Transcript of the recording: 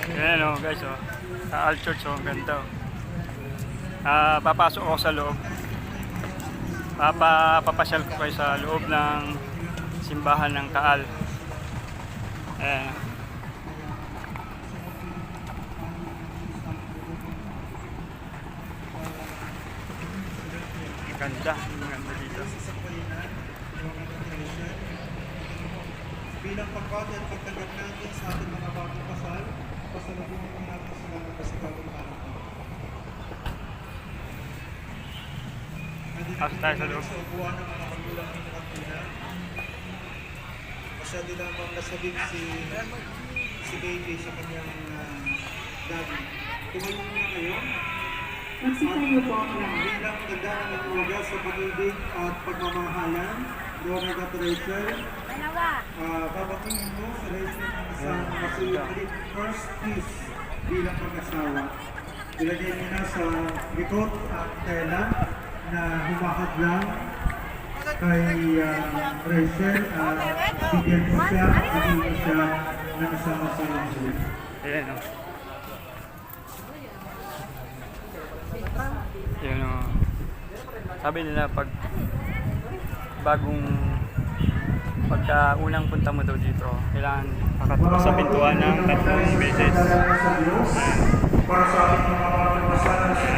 Ayan o guys o. Taal Church o. Ang ganda o. Papasok ako sa loob. Papasyal ko kayo sa loob ng simbahan ng Taal. Ayan. Ang ganda. Ang ganda dito. Bilang pagkakot at pagtanggap natin sa ating mga bagong kasal, pasalubungan po natin sila ng kasigawang parang ito. Pasok tayo sa loob. Sa upuan ng mga magulang ng kantina. Masyado lamang nasabing si baby sa kanyang daddy. Tumayo muna kayo. Magsitayo po ako. Bilang ganda ng ituwaga sa pag-ibig at pagmamahalan, Dora Rachel, babatingin mo sa Rachel ng isang masulit first kiss bilang mag-asawa. Ilagay mo na sa likod ang tela na humahadlang kay Rachel at bigyan mo siya, bigyan mo siya na kasama sa Rachel. Ayan o. Ayan o. Sabi nila pag pagka unang punta mo daw dito, kailangan makatok sa pintuan ng 3 beses. Para sa ating mga pagpapasan sa